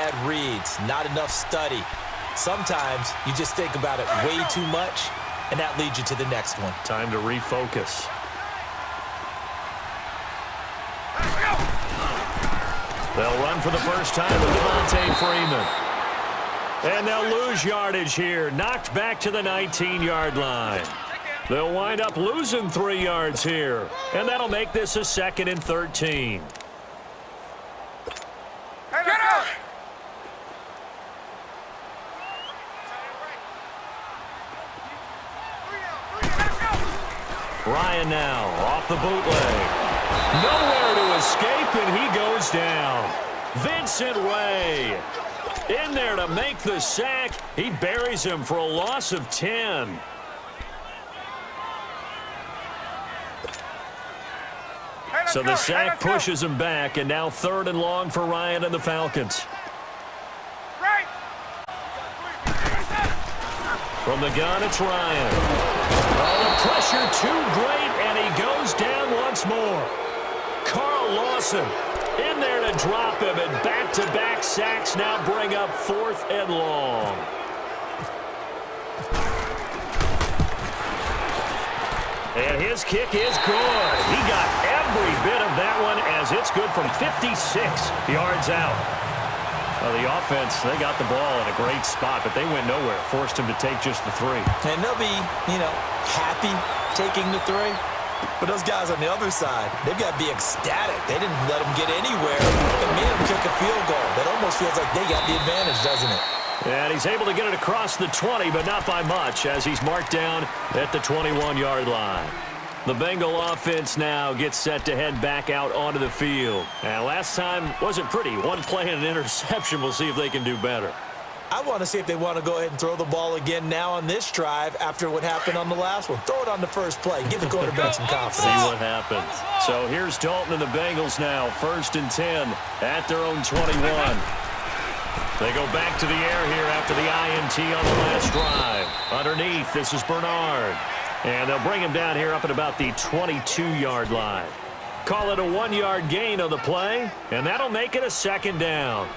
bad reads, not enough study. Sometimes you just think about it way too much, and that leads you to the next one. Time to refocus. They'll run for the first time with Devontae Freeman. And they'll lose yardage here. Knocked back to the 19-yard line. They'll wind up losing 3 yards here. And that'll make this a 2nd and 13. Ryan now off the bootleg. Nowhere to escape, and he goes down. Vincent Ray in there to make the sack. He buries him for a loss of 10. So the sack pushes him back, and now 3rd and long for Ryan and the Falcons. From the gun, it's Ryan. Oh, the pressure too great, and he goes down once more. Carl Lawson in there to drop him, and back-to-back sacks now bring up 4th and long. And his kick is good. He got every bit of that one as it's good from 56 yards out. Well, the offense, they got the ball in a great spot, but they went nowhere. Forced him to take just the 3. And they'll be, happy taking the 3. But those guys on the other side, they've got to be ecstatic. They didn't let them get anywhere and made them kick a field goal. That almost feels like they got the advantage, doesn't it? And he's able to get it across the 20, but not by much, as he's marked down at the 21-yard line. The Bengal offense now gets set to head back out onto the field. And last time wasn't pretty. One play and an interception. We'll see if they can do better. I want to see if they want to go ahead and throw the ball again now on this drive after what happened on the last one. Throw it on the first play. Give the quarterback some confidence. See what happens. So here's Dalton and the Bengals now. 1st and 10 at their own 21. They go back to the air here after the INT on the last drive. Underneath, this is Bernard. And they'll bring him down here up at about the 22-yard line. Call it a 1-yard gain on the play, and that'll make it a 2nd down.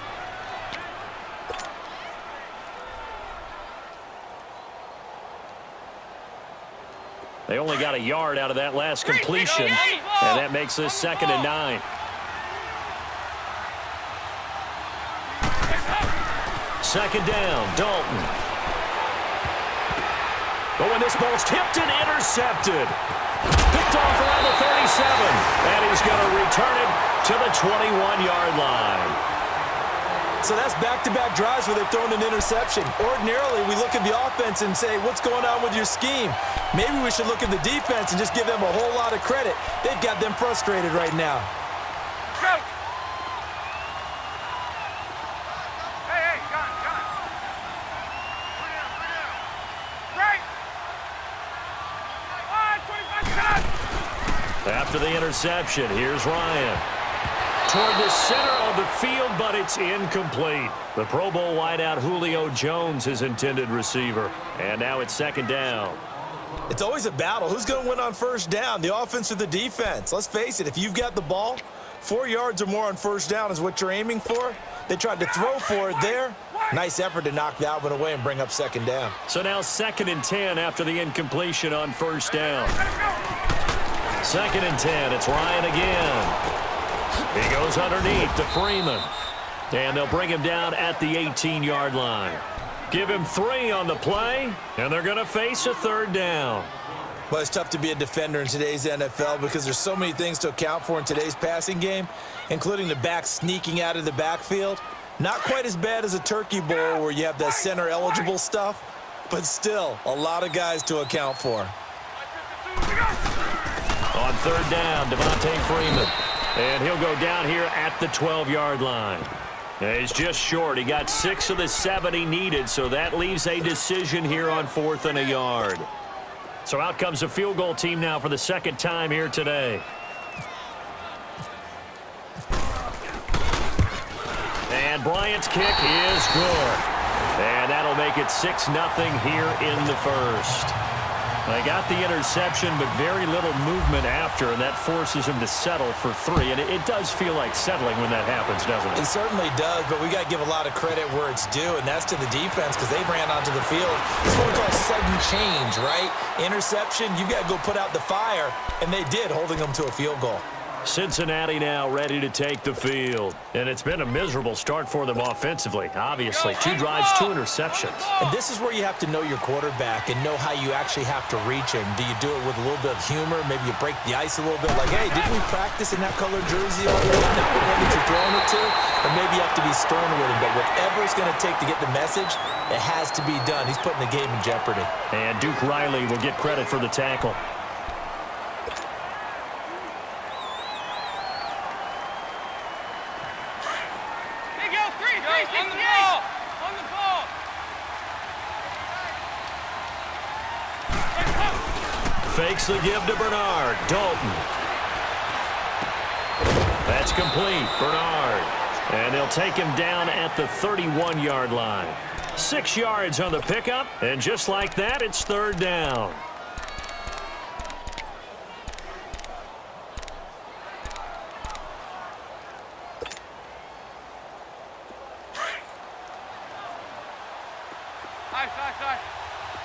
They only got a yard out of that last completion, and that makes this 2nd and 9. Second down, Dalton. But when this ball's tipped and intercepted, picked off around the 37, and he's going to return it to the 21-yard line. So that's back-to-back drives where they've thrown an interception. Ordinarily, we look at the offense and say, what's going on with your scheme? Maybe we should look at the defense and just give them a whole lot of credit. They've got them frustrated right now. Go! After the interception, here's Ryan. Toward the center of the field, but it's incomplete. The Pro Bowl wideout Julio Jones, his intended receiver. And now it's 2nd down. It's always a battle. Who's going to win on 1st down, the offense or the defense? Let's face it, if you've got the ball, 4 yards or more on 1st down is what you're aiming for. They tried to throw for it there. Nice effort to knock that one away and bring up 2nd down. So now 2nd and 10 after the incompletion on 1st down. 2nd and 10, it's Ryan again. He goes underneath to Freeman. And they'll bring him down at the 18-yard line. Give him 3 on the play, and they're going to face a 3rd down. Well, it's tough to be a defender in today's NFL because there's so many things to account for in today's passing game, including the back sneaking out of the backfield. Not quite as bad as a turkey bowl where you have that center-eligible stuff, but still a lot of guys to account for. On 3rd down, Devontae Freeman. And he'll go down here at the 12-yard line. He's just short. He got 6 of the 7 he needed, so that leaves a decision here on 4th and a yard. So out comes the field goal team now for the 2nd time here today. And Bryant's kick is good. And that'll make it 6-0 here in the 1st. They got the interception, but very little movement after, and that forces him to settle for 3. And it does feel like settling when that happens, doesn't it? It certainly does, but we got to give a lot of credit where it's due, and that's to the defense because they ran onto the field. It's what we call sudden change, right? Interception, you've got to go put out the fire, and they did, holding them to a field goal. Cincinnati now ready to take the field. And it's been a miserable start for them offensively, obviously. 2 drives, 2 interceptions. And this is where you have to know your quarterback and know how you actually have to reach him. Do you do it with a little bit of humor? Maybe you break the ice a little bit like, hey, didn't we practice in that colored jersey already? Not the one that you're throwing it to. Or maybe you have to be stern with him. But whatever it's going to take to get the message, it has to be done. He's putting the game in jeopardy. And Duke Riley will get credit for the tackle. Fakes the give to Bernard. Dalton. That's complete. Bernard. And they'll take him down at the 31-yard line. 6 yards on the pickup, and just like that, it's 3rd down.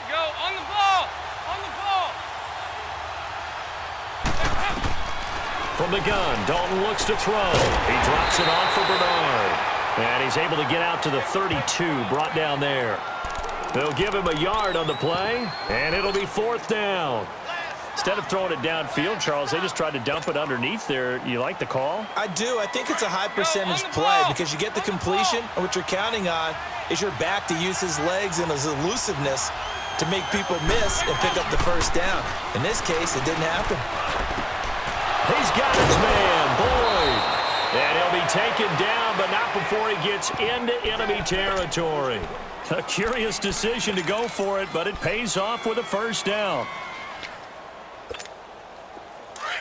Go on the ball. On the ball. From the gun, Dalton looks to throw. He drops it off for Bernard. And he's able to get out to the 32, brought down there. They'll give him a yard on the play, and it'll be 4th down. Instead of throwing it downfield, Charles, they just tried to dump it underneath there. You like the call? I do. I think it's a high percentage play because you get the completion, and what you're counting on is your back to use his legs and his elusiveness to make people miss and pick up the first down. In this case, it didn't happen. He's got his man, Boyd. And he'll be taken down, but not before he gets into enemy territory. A curious decision to go for it, but it pays off with a first down.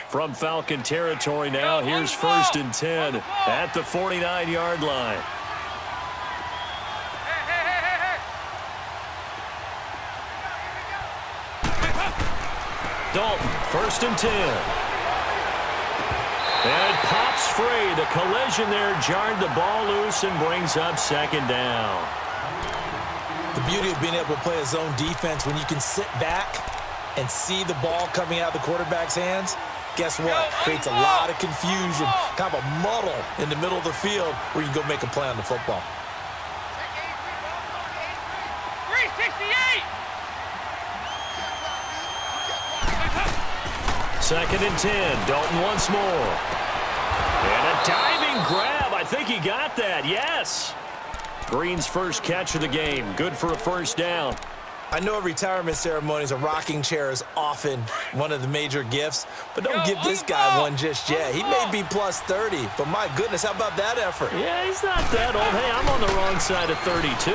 From Falcon territory now, here's 1st and 10 at the 49-yard line. Dalton, 1st and 10. And it pops free. The collision there jarred the ball loose and brings up 2nd down. The beauty of being able to play a zone defense when you can sit back and see the ball coming out of the quarterback's hands, guess what? Creates a lot of confusion, kind of a muddle in the middle of the field where you can go make a play on the football. 368. 2nd and 10. Dalton once more. And a diving grab. I think he got that. Yes. Green's first catch of the game. Good for a first down. I know at retirement ceremonies, a rocking chair is often one of the major gifts, but don't give this guy one just yet. He may be plus 30, but my goodness, how about that effort? Yeah, he's not that old. Hey, I'm on the wrong side of 32.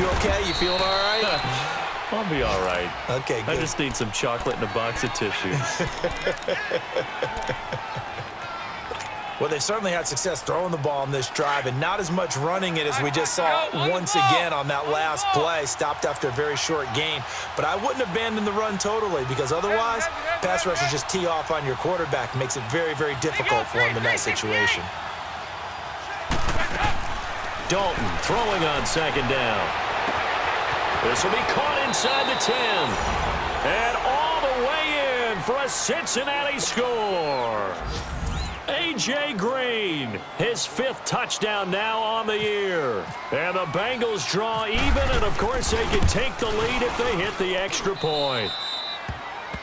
You okay? You feeling all right? I'll be all right. Okay, good. I just need some chocolate and a box of tissues. Well, they certainly had success throwing the ball on this drive, and not as much running it as we just saw once again on that last play. Stopped after a very short gain. But I wouldn't abandon the run totally, because otherwise, pass rushers just tee off on your quarterback. Makes it very, very difficult for him in that situation. Dalton throwing on 2nd down. This will be caught inside the 10. And all the way in for a Cincinnati score. A.J. Green, his 5th touchdown now on the year. And the Bengals draw even, and of course they can take the lead if they hit the extra point.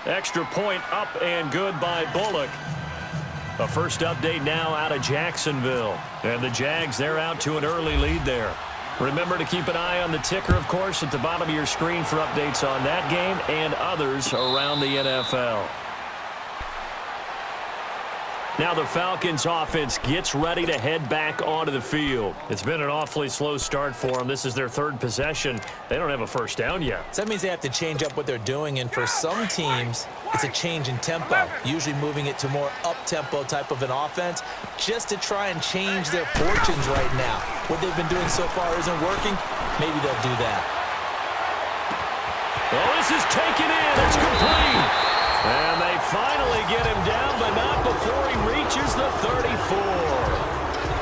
Extra point up and good by Bullock. A first update now out of Jacksonville. And the Jags, they're out to an early lead there. Remember to keep an eye on the ticker, of course, at the bottom of your screen for updates on that game and others around the NFL. Now the Falcons offense gets ready to head back onto the field. It's been an awfully slow start for them. This is their 3rd possession. They don't have a first down yet. So that means they have to change up what they're doing, and for some teams, it's a change in tempo, usually moving it to more up-tempo type of an offense just to try and change their fortunes right now. What they've been doing so far isn't working. Maybe they'll do that. Oh, this is taken in. It's complete. And they finally get him down, but not before he reaches the 34.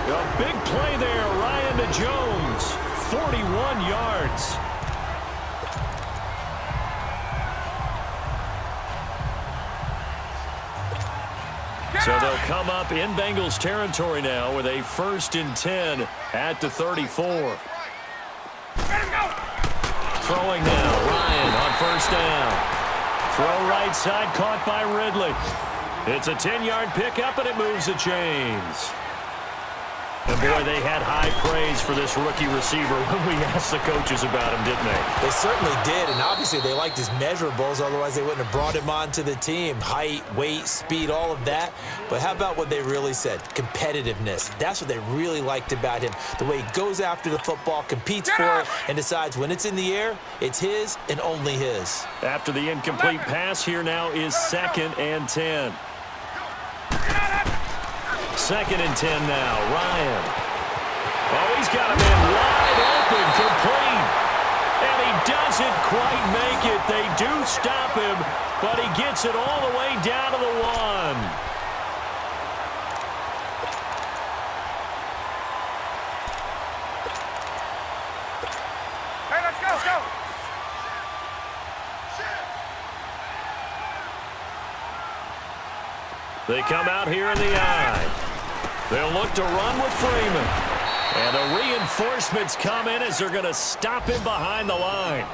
A big play there, Ryan to Jones. 41 yards. So they'll come up in Bengals territory now with a 1st and 10 at the 34. Throwing now, Ryan on 1st down. Throw right side, caught by Ridley. It's a 10-yard pickup, and it moves the chains. And, boy, they had high praise for this rookie receiver when we asked the coaches about him, didn't they? They certainly did, and obviously they liked his measurables. Otherwise, they wouldn't have brought him onto the team. Height, weight, speed, all of that. But how about what they really said? Competitiveness. That's what they really liked about him. The way he goes after the football, competes for it, and decides when it's in the air, it's his and only his. After the incomplete pass, here now is 2nd and 10. 2nd and 10 now. Ryan. Oh, he's got him in wide open, complete. And he doesn't quite make it. They do stop him, but he gets it all the way down to the 1. Hey, let's go. They come out here in the eye. They'll look to run with Freeman. And the reinforcements come in as they're going to stop him behind the line.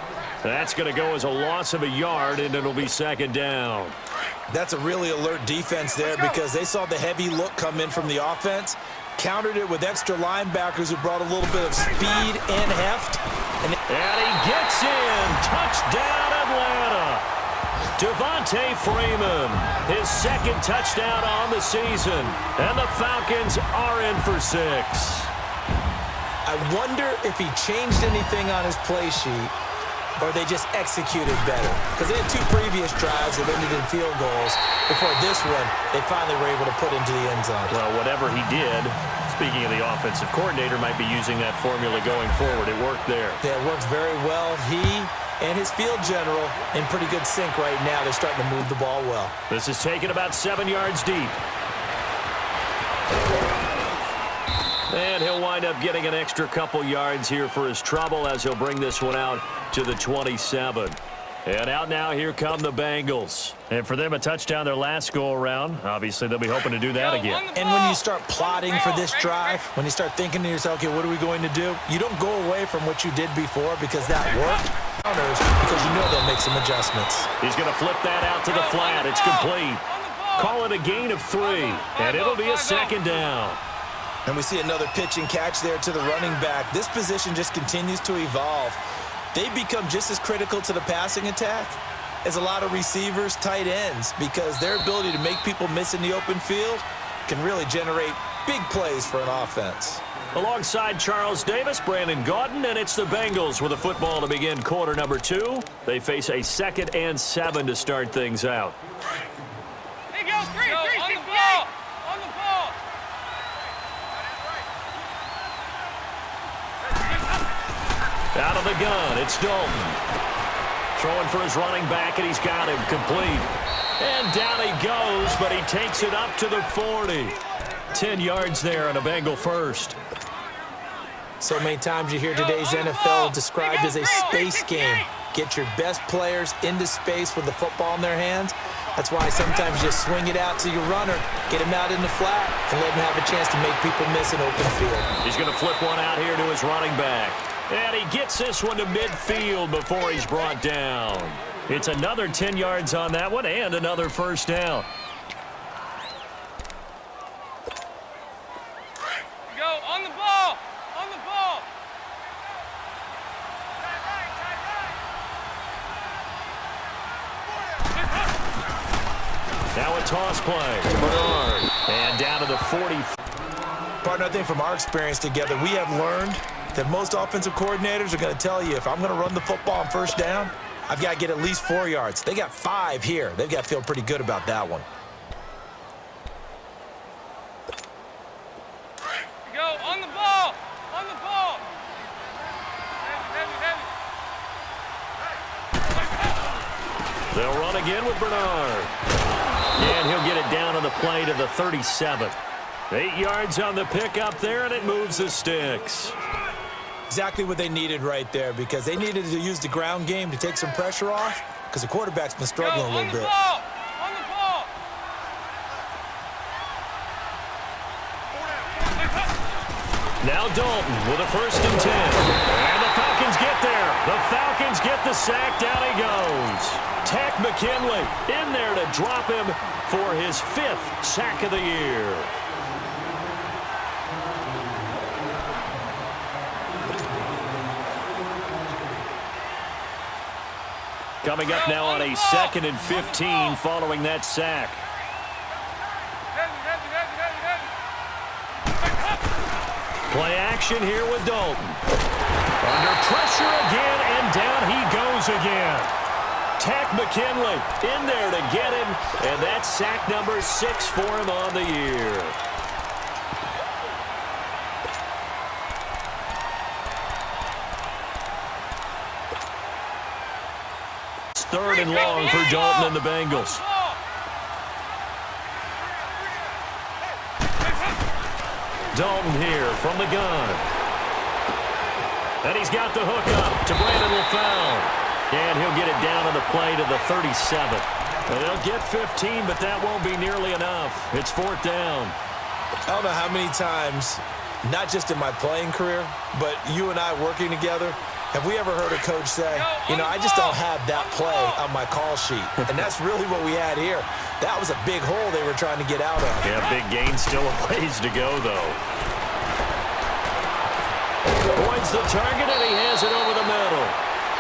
That's going to go as a loss of a yard, and it'll be 2nd down. That's a really alert defense there because they saw the heavy look come in from the offense, countered it with extra linebackers who brought a little bit of speed and heft. And he gets in. Touchdown, Atlanta. Devontae Freeman, his 2nd touchdown on the season. And the Falcons are in for 6. I wonder if he changed anything on his play sheet or they just executed better. Because they had 2 previous drives that ended in field goals. Before this one, they finally were able to put into the end zone. Well, whatever he did, speaking of the offensive coordinator, might be using that formula going forward. It worked there. Yeah, it works very well. He and his field general in pretty good sync right now. They're starting to move the ball well. This is taken about 7 yards deep. And he'll wind up getting an extra couple yards here for his trouble as he'll bring this one out to the 27. And out now, here come the Bengals. And for them, a touchdown their last go-around. Obviously, they'll be hoping to do that again. And when you start plotting for this drive, when you start thinking to yourself, okay, what are we going to do? You don't go away from what you did before because that worked. Because you know they'll make some adjustments. He's going to flip that out to the flat. It's complete. Call it a gain of 3. And it'll be a 2nd down. And we see another pitch and catch there to the running back. This position just continues to evolve. They become just as critical to the passing attack as a lot of receivers, tight ends, because their ability to make people miss in the open field can really generate big plays for an offense. Alongside Charles Davis, Brandon Gaudin, and it's the Bengals with a football to begin quarter number 2. They face a 2nd and 7 to start things out. Hey, go, 3, on the ball. On the ball. Out of the gun, it's Dalton. Throwing for his running back, and he's got him complete. And down he goes, but he takes it up to the 40. 10 yards there and a Bengal first. So many times you hear today's NFL described as a space game. Get your best players into space with the football in their hands. That's why sometimes you just swing it out to your runner, get him out in the flat, and let him have a chance to make people miss an open field. He's going to flip one out here to his running back. And he gets this one to midfield before he's brought down. It's another 10 yards on that one and another 1st down. Go, on the ball. On the ball. Now a toss play to Bernard. And down to the 40. Partner, I think from our experience together, we have learned that most offensive coordinators are going to tell you, if I'm going to run the football on 1st down, I've got to get at least 4 yards. They got 5 here. They've got to feel pretty good about that one. Go, on the ball. On the ball. Heavy, heavy, heavy. They'll run again with Bernard. And he'll get it down on the play to the 37. 8 yards on the pickup there, and it moves the sticks. Exactly what they needed right there, because they needed to use the ground game to take some pressure off, because the quarterback's been struggling a little bit. On the ball. Now Dalton with a 1st and 10. And the Falcons get there. The Falcons get the sack. Down he goes. Tack McKinley in there to drop him for his 5th sack of the year. Coming up now on a 2nd and 15 following that sack. Play action here with Dalton. Under pressure again, and down he goes again. Tack McKinley in there to get him, and that's sack number 6 for him on the year. It's 3rd and long for Dalton and the Bengals. Dalton here from the gun. And he's got the hook up to Brandon LaFell. And he'll get it down on the play to the 37. And they'll get 15, but that won't be nearly enough. It's 4th down. I don't know how many times, not just in my playing career, but you and I working together, have we ever heard a coach say, you know, I just don't have that play on my call sheet. And that's really what we had here. That was a big hole they were trying to get out of. Yeah, big gain, still a ways to go, though. Points the target, and he has it over the middle.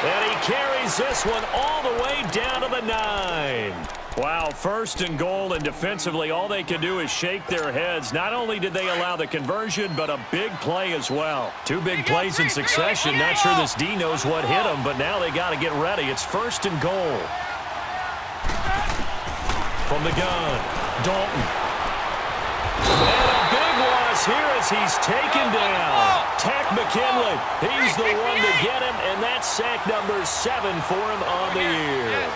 And he carries this one all the way down to the 9. Wow, 1st and goal, and defensively all they can do is shake their heads. Not only did they allow the conversion, but a big play as well. 2 big plays in succession. Not sure this D knows what hit him, but now they got to get ready. It's 1st and goal. From the gun, Dalton. And a big loss here as he's taken down. Tack McKinley, he's the one to get him, and that's sack number 7 for him on the year.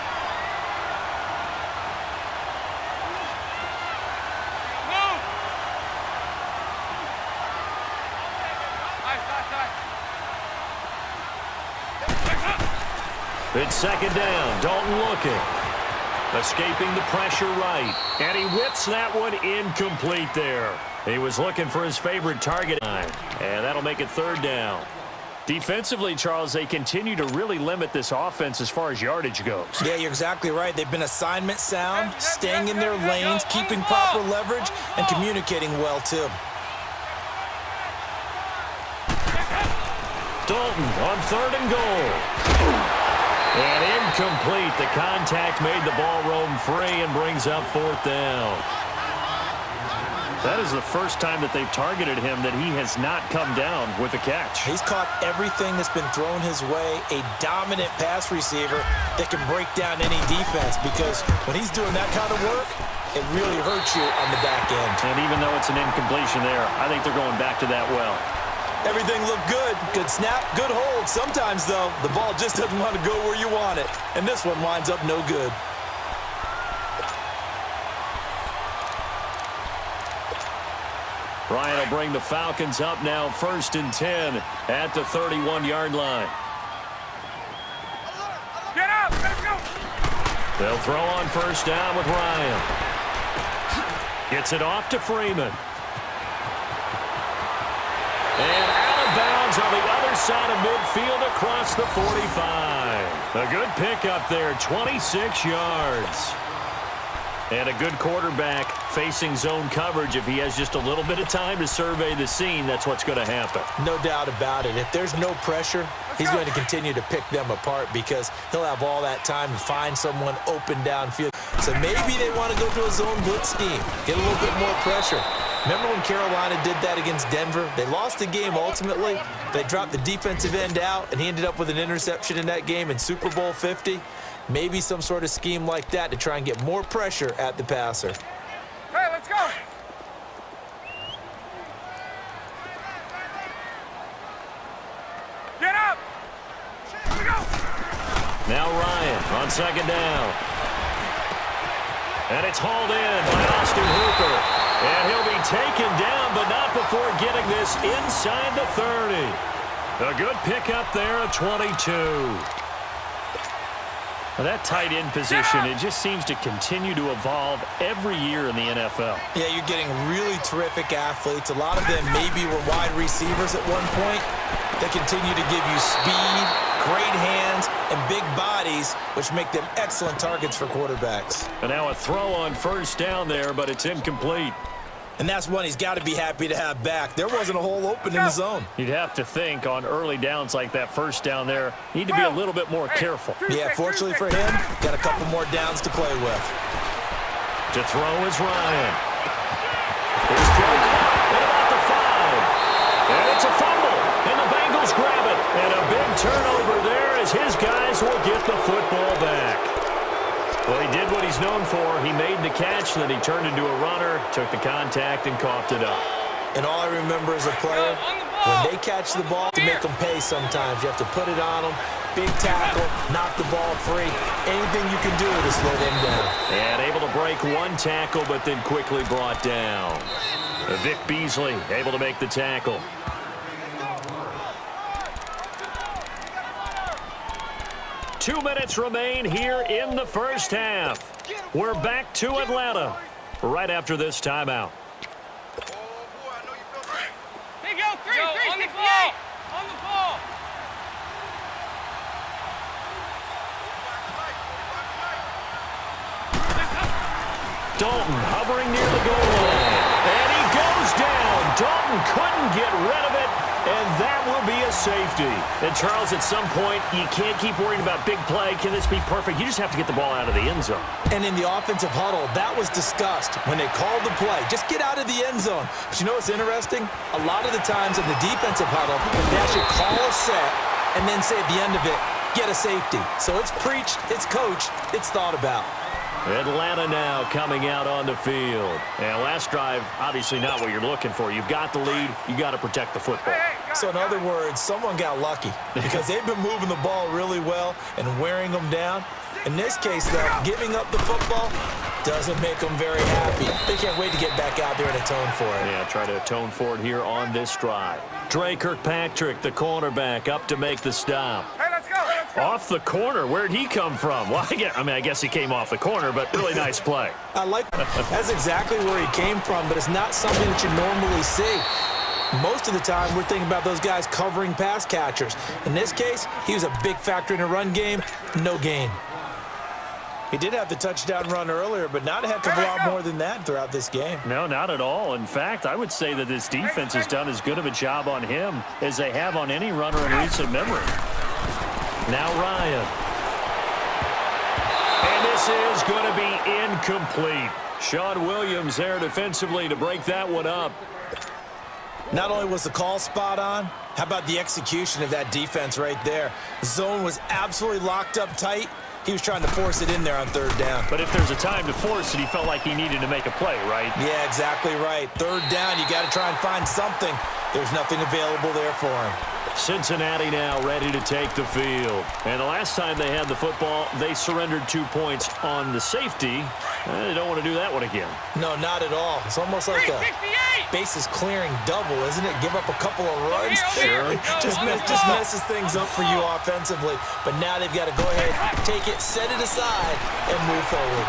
It's 2nd down. Dalton looking. Escaping the pressure right. And he whips that one incomplete there. He was looking for his favorite target. And that'll make it 3rd down. Defensively, Charles, they continue to really limit this offense as far as yardage goes. Yeah, you're exactly right. They've been assignment sound, staying in their lanes, keeping proper leverage, and communicating well, too. Dalton on 3rd and goal. And incomplete. The contact made the ball roam free and brings up 4th down. That is the first time that they've targeted him that he has not come down with a catch. He's caught everything that's been thrown his way. A dominant pass receiver that can break down any defense, because when he's doing that kind of work, it really hurts you on the back end. And even though it's an incompletion there, I think they're going back to that well. Everything looked good. Good snap, good hold. Sometimes, though, the ball just doesn't want to go where you want it. And this one winds up no good. Ryan will bring the Falcons up now 1st and 10 at the 31-yard line. Get up! Let's go! They'll throw on 1st down with Ryan. Gets it off to Freeman. And out of bounds on the other side of midfield across the 45. A good pickup there, 26 yards. And a good quarterback facing zone coverage. If he has just a little bit of time to survey the scene, that's what's going to happen. No doubt about it. If there's no pressure, he's going to continue to pick them apart, because he'll have all that time to find someone open downfield. So maybe they want to go to a zone blitz scheme, get a little bit more pressure. Remember when Carolina did that against Denver? They lost the game ultimately. They dropped the defensive end out, and he ended up with an interception in that game in Super Bowl 50. Maybe some sort of scheme like that to try and get more pressure at the passer. Hey, let's go! Get up! Here we go! Now Ryan on second down. And it's hauled in by Austin Hooper. And he'll be taken down, but not before getting this inside the 30. A good pickup there at 22. Well, that tight end position, it just seems to continue to evolve every year in the NFL. Yeah, you're getting really terrific athletes. A lot of them maybe were wide receivers at one point. They continue to give you speed, great hands, and big bodies, which make them excellent targets for quarterbacks. And now a throw on first down there, but it's incomplete. And that's one he's got to be happy to have back. There wasn't a hole open in the zone. You'd have to think on early downs like that first down there, need to be a little bit more careful. Yeah, fortunately for him, got a couple more downs to play with. To throw is Ryan. Here's throw at about the 5. And it's a fumble. And the Bengals grab it. And a big turnover there as his guys will get the football back. Well, he did what he's known for. He made the catch, then he turned into a runner, took the contact, and coughed it up. And all I remember as a player, when they catch the ball, to make them pay sometimes. You have to put it on them, big tackle, knock the ball free. Anything you can do to slow them down. And able to break one tackle, but then quickly brought down. Vic Beasley able to make the tackle. Two minutes remain here in the first half. We're back to Atlanta right after this timeout. Hey, go, 3, on the ball. On the ball. Dalton hovering near the goal line. And he goes down. Dalton couldn't get rid of it. And that will be a safety. And, Charles, at some point, you can't keep worrying about big play. Can this be perfect? You just have to get the ball out of the end zone. And in the offensive huddle, that was discussed when they called the play. Just get out of the end zone. But you know what's interesting? A lot of the times in the defensive huddle, they actually call a set and then say at the end of it, get a safety. So it's preached, it's coached, it's thought about. Atlanta now coming out on the field. And last drive, obviously not what you're looking for. You've got the lead. You got to protect the football. So in other words, someone got lucky because they've been moving the ball really well and wearing them down. In this case, though, giving up the football doesn't make them very happy. They can't wait to get back out there and atone for it. Yeah, try to atone for it here on this drive. Dre Kirkpatrick, the cornerback, up to make the stop. Hey, let's go. Off the corner. Where'd he come from? Well, I guess he came off the corner, but really nice play. I like that. That's exactly where he came from, but it's not something that you normally see. Most of the time, we're thinking about those guys covering pass catchers. In this case, he was a big factor in the run game. No gain. He did have the touchdown run earlier, but not a heck of a lot more than that throughout this game. No, not at all. In fact, I would say that this defense has done as good of a job on him as they have on any runner in recent memory. Now Ryan. And this is going to be incomplete. Sean Williams there defensively to break that one up. Not only was the call spot on, how about the execution of that defense right there? Zone was absolutely locked up tight. He was trying to force it in there on third down. But if there's a time to force it, he felt like he needed to make a play, right? Yeah, exactly right. Third down, you got to try and find something. There's nothing available there for him. Cincinnati now ready to take the field. And the last time they had the football, they surrendered 2 points on the safety. They don't want to do that one again. No, not at all. It's almost like a bases clearing double, isn't it? Give up a couple of runs. Sure. Just messes things up for you offensively. But now they've got to go ahead, take it, set it aside, and move forward.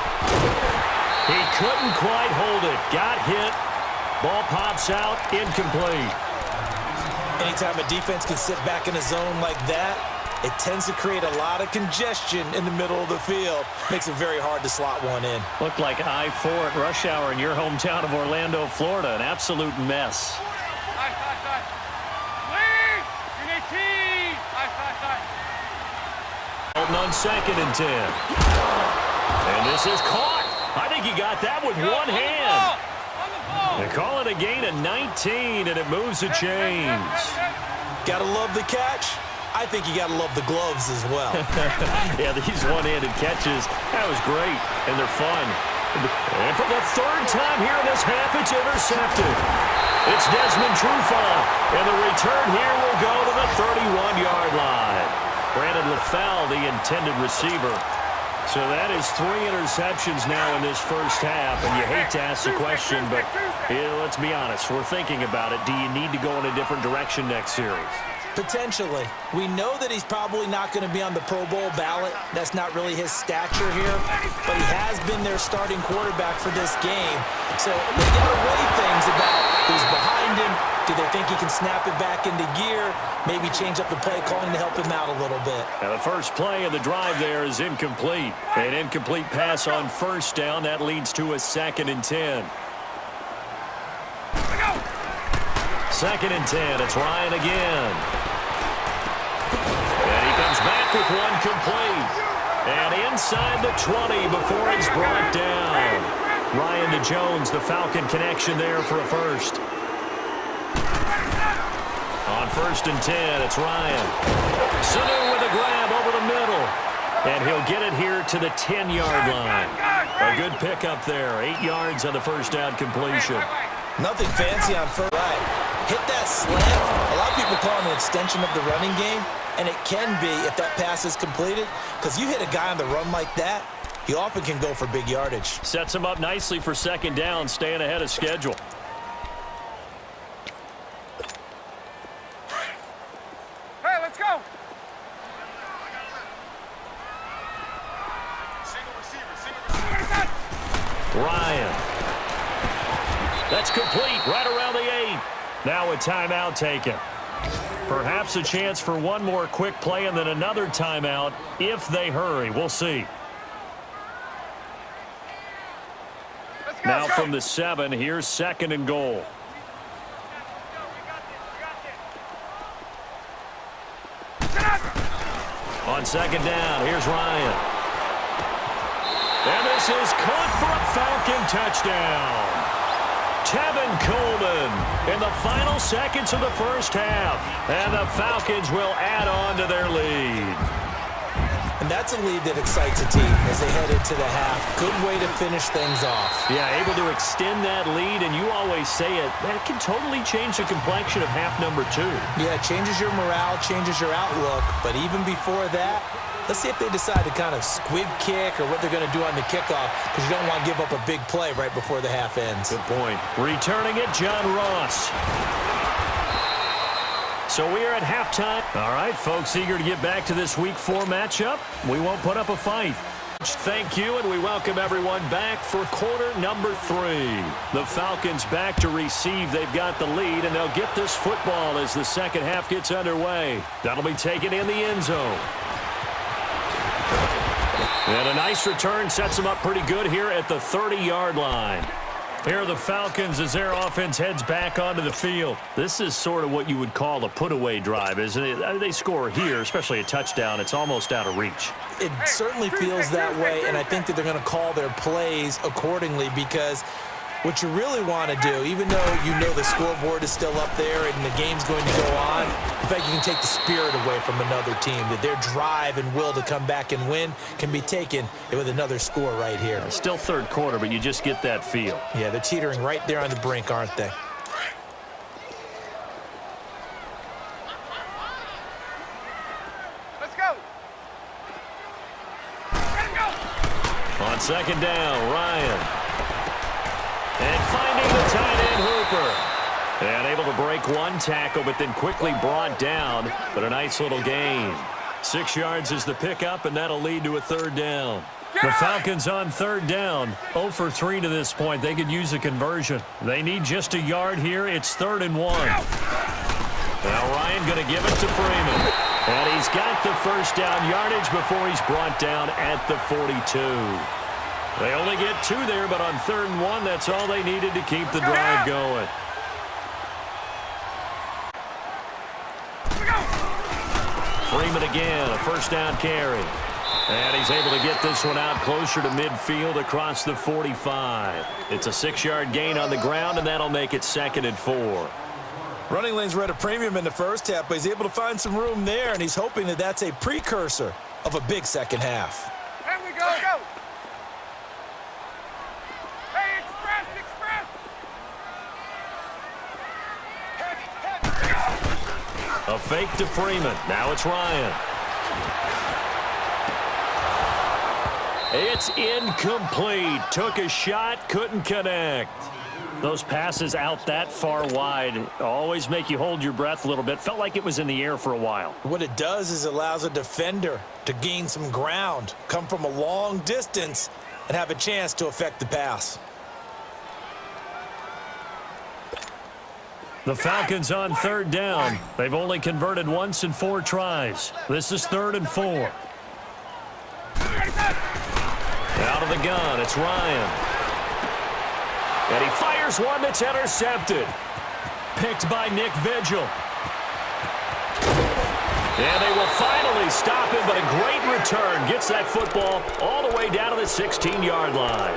He couldn't quite hold it. Got hit. Ball pops out. Incomplete. Anytime a defense can sit back in a zone like that, it tends to create a lot of congestion in the middle of the field. Makes it very hard to slot one in. Looked like I-4 at rush hour in your hometown of Orlando, Florida. An absolute mess. On 2nd and 10. And this is caught. I think he got that with one hand. They call it a gain of 19, and it moves the chains. Gotta love the catch. I think you gotta love the gloves as well. Yeah, these one-handed catches, that was great, and they're fun. And for the third time here in this half, it's intercepted. It's Desmond Trufant, and the return here will go to the 31-yard line. Brandon LaFell, the intended receiver. So that is 3 interceptions now in this first half, and you hate to ask the question, but let's be honest, we're thinking about it. Do you need to go in a different direction next series? Potentially. We know that he's probably not going to be on the Pro Bowl ballot. That's not really his stature here, but he has been their starting quarterback for this game. So they got to weigh things about who's behind him. Do they think he can snap it back into gear? Maybe change up the play calling to help him out a little bit. Now the first play of the drive there is incomplete. An incomplete pass on first down. That leads to a 2nd and 10. 2nd and 10. It's Ryan again. And he comes back with one complete. And inside the 20 before he's brought down. Ryan to Jones, the Falcon connection there for a first. On 1st and 10, it's Ryan. Sanu with a grab over the middle. And he'll get it here to the 10-yard line. A good pickup there. 8 yards on the first down completion. Nothing fancy on first. Right. Hit that slant. A lot of people call it an extension of the running game, and it can be if that pass is completed, because you hit a guy on the run like that, he often can go for big yardage. Sets him up nicely for 2nd down, staying ahead of schedule. Hey, let's go. Ryan. That's complete right around the 8. Now a timeout taken. Perhaps a chance for one more quick play and then another timeout if they hurry. We'll see. Now from the 7, here's 2nd and goal. On 2nd down, here's Ryan. And this is caught for a Falcon touchdown. Tevin Coleman in the final seconds of the first half. And the Falcons will add on to their lead. And that's a lead that excites a team as they head into the half. Good way to finish things off. Yeah, able to extend that lead, and you always say it, that can totally change the complexion of half number 2. Yeah, it changes your morale, changes your outlook. But even before that, let's see if they decide to kind of squib kick or what they're going to do on the kickoff, because you don't want to give up a big play right before the half ends. Good point. Returning it, John Ross. So we are at halftime. All right, folks, eager to get back to this Week 4 matchup. We won't put up a fight. Thank you, and we welcome everyone back for quarter number 3. The Falcons back to receive. They've got the lead, and they'll get this football as the second half gets underway. That'll be taken in the end zone. And a nice return sets them up pretty good here at the 30-yard line. Here are the Falcons as their offense heads back onto the field. This is sort of what you would call a put-away drive, isn't it? They score here, especially a touchdown. It's almost out of reach. It certainly feels that way, and I think that they're going to call their plays accordingly, because what you really want to do, even though you know the scoreboard is still up there and the game's going to go on, in fact, you can take the spirit away from another team, that their drive and will to come back and win can be taken with another score right here. Still third quarter, but you just get that feel. Yeah, they're teetering right there on the brink, aren't they? Let's go. Let's go. On 2nd down, Ryan. And finding the tight end, Hooper. And able to break one tackle, but then quickly brought down. But a nice little gain. 6 yards is the pickup, and that'll lead to a 3rd down. The Falcons on 3rd down. 0 for 3 to this point. They could use a conversion. They need just a yard here. It's 3rd and 1. Now Ryan going to give it to Freeman. And he's got the first down yardage before he's brought down at the 42. They only get 2 there, but on 3rd and 1, that's all they needed to keep the drive going. Freeman again, a first down carry. And he's able to get this one out closer to midfield across the 45. It's a 6-yard gain on the ground, and that'll make it 2nd and 4. Running lanes were at a premium in the first half, but he's able to find some room there, and he's hoping that that's a precursor of a big second half. There we go. Go. Hey, express. A fake to Freeman. Now it's Ryan. It's incomplete. Took a shot, couldn't connect. Those passes out that far wide always make you hold your breath a little bit. Felt like it was in the air for a while. What it does is allows a defender to gain some ground, come from a long distance, and have a chance to affect the pass. The Falcons on third down. They've only converted once in 4 tries. This is 3rd and 4. Out of the gun, it's Ryan. And he fires one that's intercepted. Picked by Nick Vigil. And they will finally stop him, but a great return. Gets that football all the way down to the 16-yard line.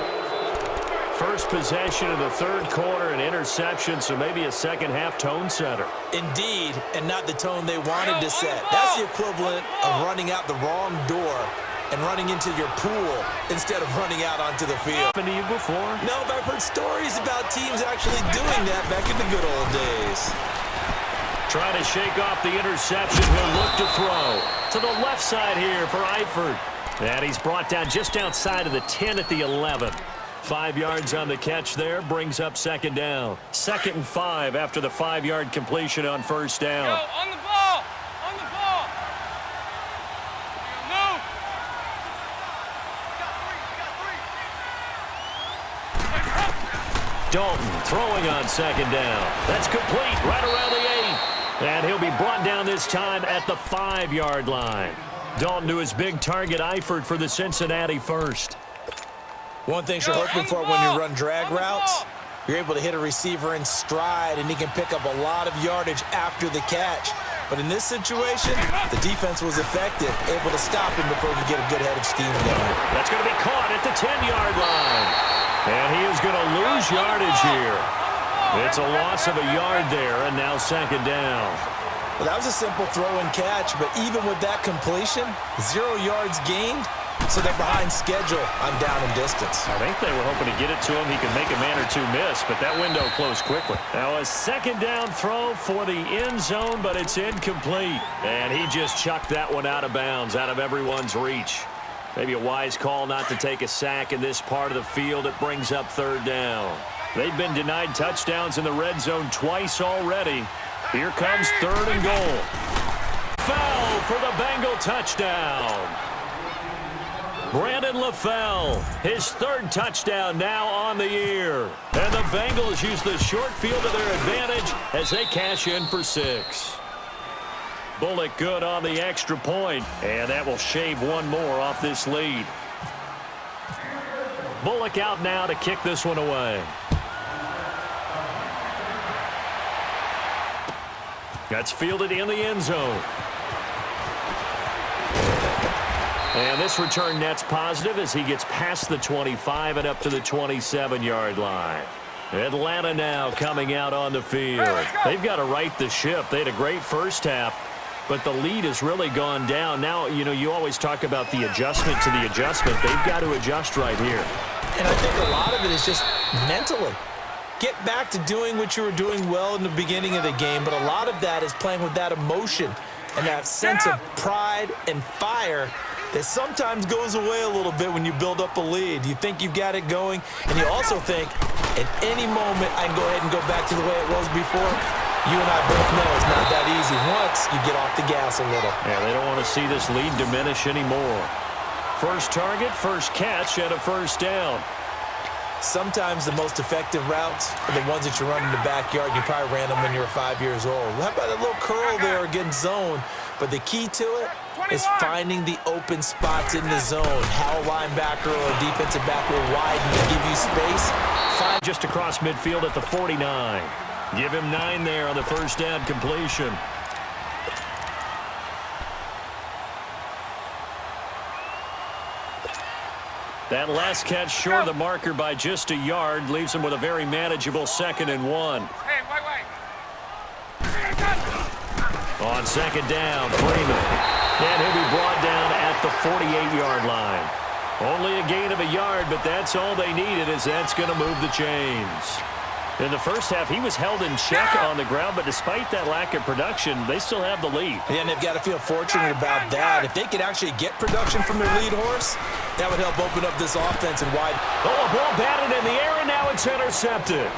First possession of the 3rd quarter, an interception, so maybe a second-half tone setter. Indeed, and not the tone they wanted to set. That's the equivalent of running out the wrong door and running into your pool instead of running out onto the field. Happened to you before? No, but I've heard stories about teams actually doing that back in the good old days. Trying to shake off the interception. He'll look to throw to the left side here for Eifert. And he's brought down just outside of the 10 at the 11. 5 yards on the catch there, brings up 2nd down. 2nd and 5 after the 5-yard completion on 1st down. Go, on the ball! On the ball! Move! Dalton throwing on 2nd down. That's complete right around the 8. And he'll be brought down this time at the 5-yard line. Dalton to his big target, Eifert, for the Cincinnati first. One thing you're hoping for when you run drag routes, you're able to hit a receiver in stride, and he can pick up a lot of yardage after the catch. But in this situation, the defense was effective, able to stop him before he could get a good head of steam going. That's going to be caught at the 10-yard line. And he is going to lose yardage here. It's a loss of a yard there, and now 2nd down. Well, that was a simple throw and catch, but even with that completion, 0 yards gained, so they're behind schedule on down and distance. I think they were hoping to get it to him. He could make a man or two miss, but that window closed quickly. Now a 2nd down throw for the end zone, but it's incomplete. And he just chucked that one out of bounds, out of everyone's reach. Maybe a wise call not to take a sack in this part of the field. It brings up 3rd down. They've been denied touchdowns in the red zone twice already. Here comes 3rd and goal. Foul for the Bengal touchdown. Brandon LaFell, his 3rd touchdown now on the year. And the Bengals use the short field to their advantage as they cash in for 6. Bullock good on the extra point, and that will shave one more off this lead. Bullock out now to kick this one away. That's fielded in the end zone. And this return net's positive as he gets past the 25 and up to the 27-yard line. Atlanta now coming out on the field. They've got to right the ship. They had a great first half, but the lead has really gone down. Now, you know, you always talk about the adjustment to the adjustment. They've got to adjust right here. And I think a lot of it is just mentally. Get back to doing what you were doing well in the beginning of the game, but a lot of that is playing with that emotion and that sense of pride and fire that sometimes goes away a little bit when you build up a lead. You think you've got it going, and you also think, at any moment, I can go ahead and go back to the way it was before. You and I both know it's not that easy once you get off the gas a little. Yeah, they don't want to see this lead diminish anymore. First target, first catch, and a 1st down. Sometimes the most effective routes are the ones that you run in the backyard. You probably ran them when you were 5 years old. How about a little curl there against zone? But the key to it is finding the open spots in the zone. How a linebacker or a defensive back will widen to give you space. Just across midfield at the 49. Give him 9 there on the 1st down completion. That last catch short of the marker by just a yard leaves him with a very manageable 2nd and 1. Hey, wait. On 2nd down, Freeman. And he'll be brought down at the 48-yard line. Only a gain of a yard, but that's all they needed, as that's going to move the chains. In the first half, he was held in check on the ground, but despite that lack of production, they still have the lead. And they've got to feel fortunate about that. If they could actually get production from their lead horse, that would help open up this offense and wide. Oh, a ball batted in the air, and now it's intercepted.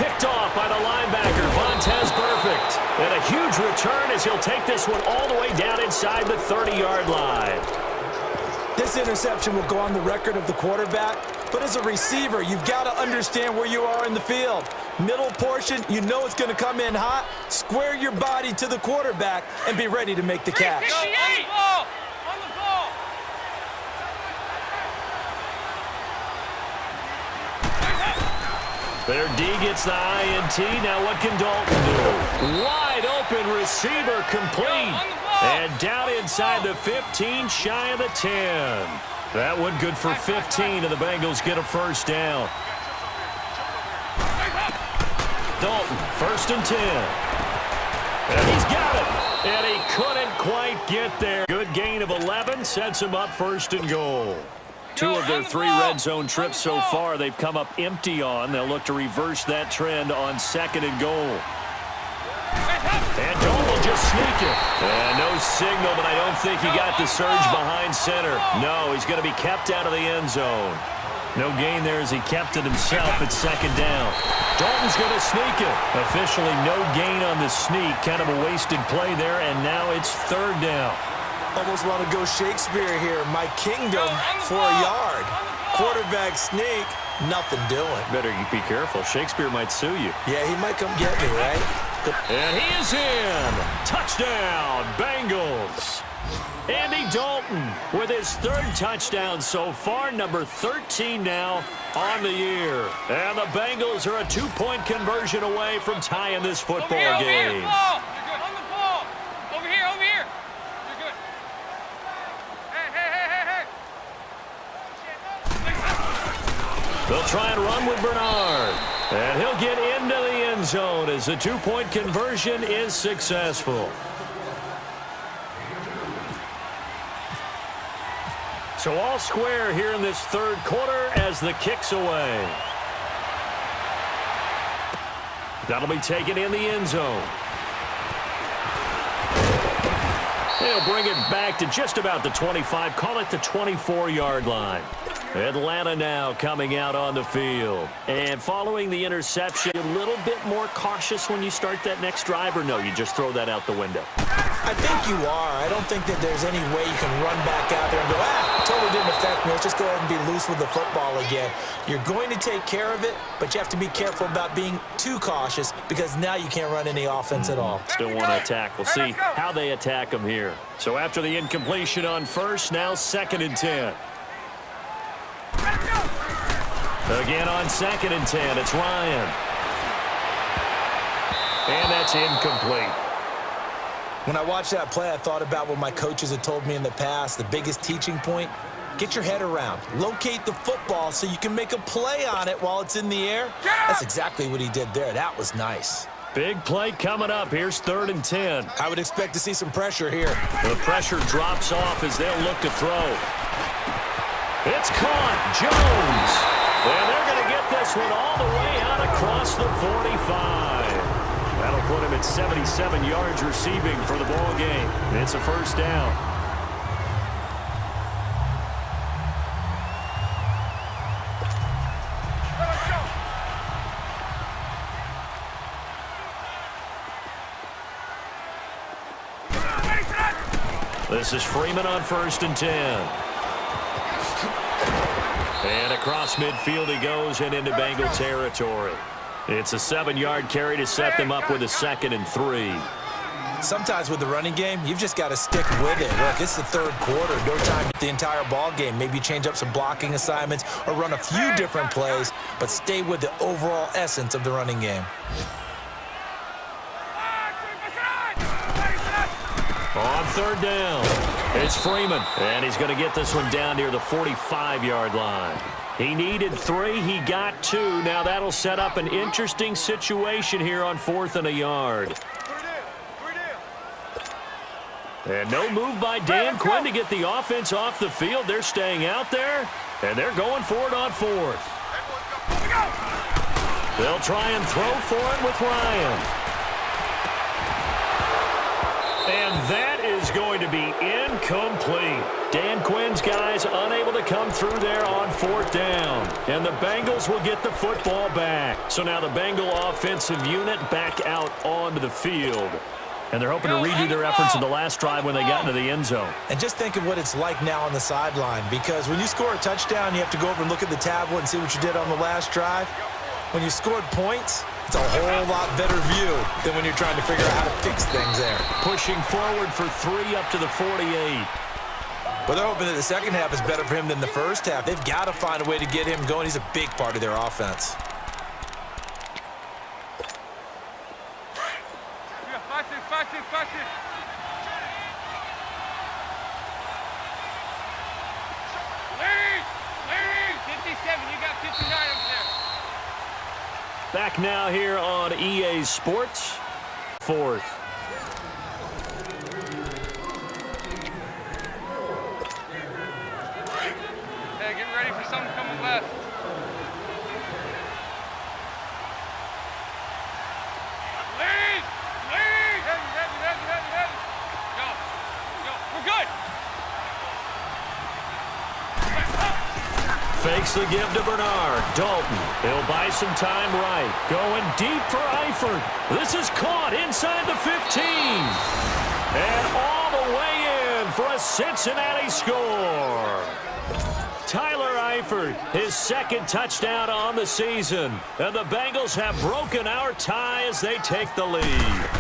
Picked off by the linebacker, Vontez Perfect. And a huge return as he'll take this one all the way down inside the 30-yard line. This interception will go on the record of the quarterback, but as a receiver, you've got to understand where you are in the field. Middle portion, you know it's going to come in hot. Square your body to the quarterback and be ready to make the catch. Go, on the ball! On the ball! Their D gets the INT. Now what can Dalton do? Wide open receiver complete. And down inside the 15, shy of the 10. That one good for 15, and the Bengals get a first down. Dalton, 1st and 10. And he's got it. And he couldn't quite get there. Good gain of 11, sets him up 1st and goal. 2 of their 3 red zone trips so far they've come up empty on. They'll look to reverse that trend on 2nd and goal. And Dalton will just sneak it. And no signal, but I don't think he got the surge behind center. No, he's going to be kept out of the end zone. No gain there as he kept it himself at 2nd down. Dalton's going to sneak it. Officially no gain on the sneak. Kind of a wasted play there, and now it's 3rd down. Almost want to go Shakespeare here. My kingdom for a yard. Quarterback sneak, nothing doing. Better you be careful. Shakespeare might sue you. Yeah, he might come get me, right? And he is in. Touchdown, Bengals. Andy Dalton with his 3rd touchdown so far, number 13 now on the year. And the Bengals are a 2-point conversion away from tying this football game. Ball. You're good. On the ball. Over here, over here. You're good. Hey. They'll try and run with Bernard. And he'll get into the end zone as the 2-point conversion is successful. So all square here in this 3rd quarter as the kick's away. That'll be taken in the end zone. They'll bring it back to just about the 25, call it the 24-yard line. Atlanta now coming out on the field. And following the interception, a little bit more cautious when you start that next drive, or no, you just throw that out the window? I think you are. I don't think that there's any way you can run back out there and go, totally didn't affect me. Let's just go ahead and be loose with the football again. You're going to take care of it, but you have to be careful about being too cautious because now you can't run any offense at all. Still want to attack. We'll see how they attack them here. So after the incompletion on 1st, now 2nd and 10. Again on 2nd and 10, it's Ryan. And that's incomplete. When I watched that play, I thought about what my coaches had told me in the past. The biggest teaching point, get your head around. Locate the football so you can make a play on it while it's in the air. That's exactly what he did there. That was nice. Big play coming up. Here's 3rd and 10. I would expect to see some pressure here. The pressure drops off as they'll look to throw. It's caught. Jones. And they're going to get this one all the way out across the 45. That'll put him at 77 yards receiving for the ball game. It's a 1st down. This is Freeman on 1st and 10. And across midfield he goes and into Bengal territory. It's a 7-yard carry to set them up with a 2nd and 3. Sometimes with the running game, you've just got to stick with it. Look, it's the 3rd quarter. No time to the entire ball game. Maybe change up some blocking assignments or run a few different plays, but stay with the overall essence of the running game. On 3rd down, it's Freeman, and he's going to get this one down near the 45-yard line. He needed 3, he got 2. Now that'll set up an interesting situation here on 4th and a yard. And no move by Dan Quinn to get the offense off the field. They're staying out there, and they're going for it on 4th. They'll try and throw for it with Ryan. And that is going to be incomplete. Dan Quinn's guys unable to come through there on 4th down. And the Bengals will get the football back. So now the Bengal offensive unit back out onto the field. And they're hoping to redo their efforts in the last drive when they got into the end zone. And just think of what it's like now on the sideline, because when you score a touchdown, you have to go over and look at the tablet and see what you did on the last drive. When you scored points, it's a whole lot better view than when you're trying to figure out how to fix things there. Pushing forward for 3 up to the 48. Well, they're hoping that the second half is better for him than the first half. They've got to find a way to get him going. He's a big part of their offense. Fight it. Lead. 57, you got 59 over there. Back now here on EA Sports. 4th. Hey, get ready for something coming left. Lead. Heavy. Go. We're good. Fakes the give to Bernard. Dalton. He'll buy some time right. Going deep for Eifert. This is caught inside the 15. And all the way in for a Cincinnati score. Tyler Eifert, his second touchdown on the season. And the Bengals have broken our tie as they take the lead.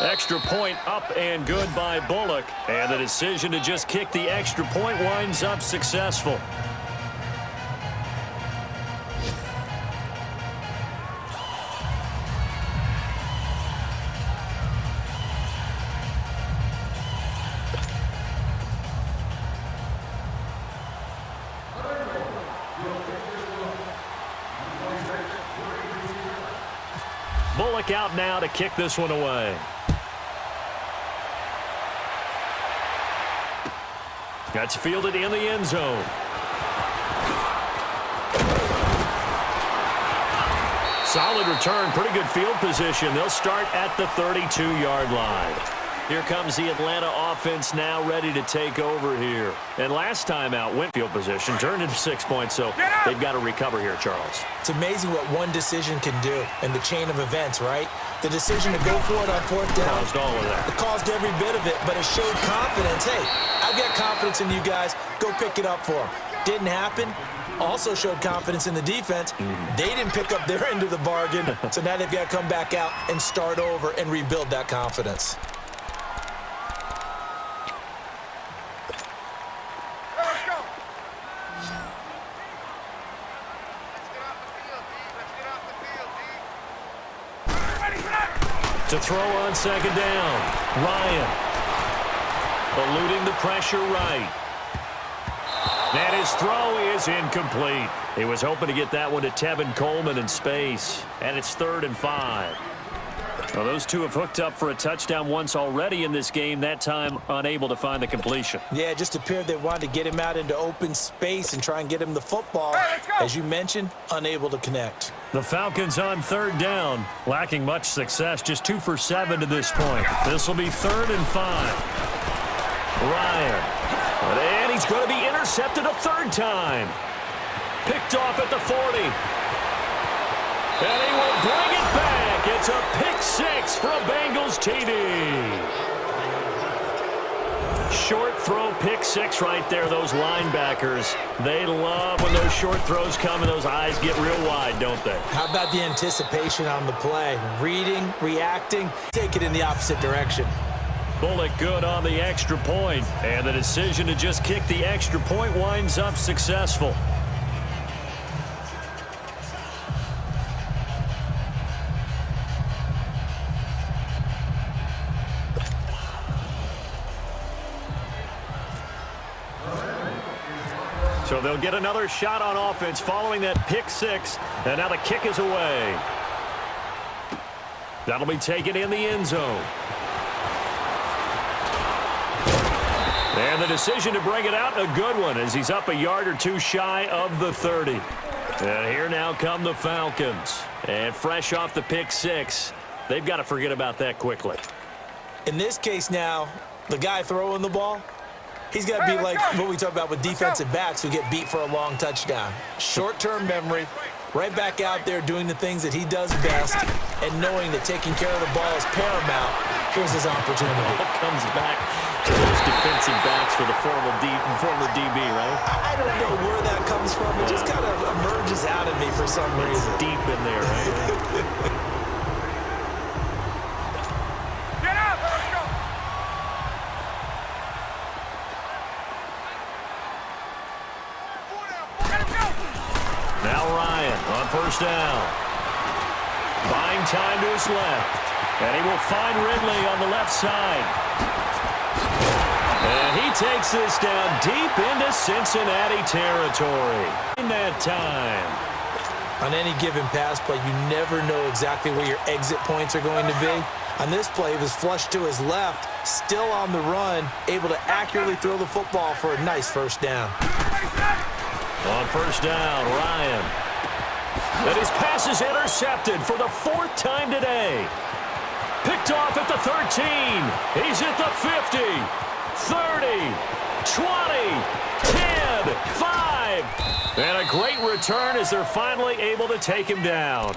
Extra point up and good by Bullock. And the decision to just kick the extra point winds up successful. Bullock out now to kick this one away. That's fielded in the end zone. Solid return, pretty good field position. They'll start at the 32-yard line. Here comes the Atlanta offense now ready to take over here. And last time out, went field position, turned into 6 points, so they've got to recover here, Charles. It's amazing what one decision can do in the chain of events, right? The decision to go for it on 4th down. Caused all of that. It caused every bit of it, but it showed confidence. Hey, I've got confidence in you guys. Go pick it up for them. Didn't happen. Also showed confidence in the defense. They didn't pick up their end of the bargain, so now they've got to come back out and start over and rebuild that confidence. To throw on second down. Ryan. Eluding the pressure right. And his throw is incomplete. He was hoping to get that one to Tevin Coleman in space. And it's 3rd and 5. Well, those two have hooked up for a touchdown once already in this game, that time unable to find the completion. Yeah, it just appeared they wanted to get him out into open space and try and get him the football. Hey, let's go. As you mentioned, unable to connect. The Falcons on 3rd down, lacking much success, just 2 for 7 to this point. This will be 3rd and 5. Ryan. And he's going to be intercepted a 3rd time. Picked off at the 40. And he will bring it back. It's a pick 6 for a Bengals TD. Short throw pick 6 right there. Those linebackers, they love when those short throws come and those eyes get real wide, don't they? How about the anticipation on the play? Reading, reacting, take it in the opposite direction. Bullock good on the extra point. And the decision to just kick the extra point winds up successful. So they'll get another shot on offense following that pick 6. And now the kick is away. That'll be taken in the end zone. And the decision to bring it out, a good one, as he's up a yard or two shy of the 30. And here now come the Falcons. And fresh off the pick six, they've got to forget about that quickly. In this case now, the guy throwing the ball, he's got to be like what we talk about with defensive backs who get beat for a long touchdown. Short-term memory, right back out there doing the things that he does best, and knowing that taking care of the ball is paramount. Here's his opportunity. It comes back to those defensive backs for the former DB, right? I don't know where that comes from. It just kind of emerges out of me for some reason. It's deep in there, right? Get up! Let's go! Now Ryan on first down. Buying time to his left. And he will find Ridley on the left side. And he takes this down deep into Cincinnati territory. In that time. On any given pass play, you never know exactly where your exit points are going to be. On this play, it was flushed to his left, still on the run, able to accurately throw the football for a nice first down. On first down, Ryan. And his pass is intercepted for the fourth time today. Picked off at the 13. He's at the 50, 30, 20, 10, 5. And a great return as they're finally able to take him down.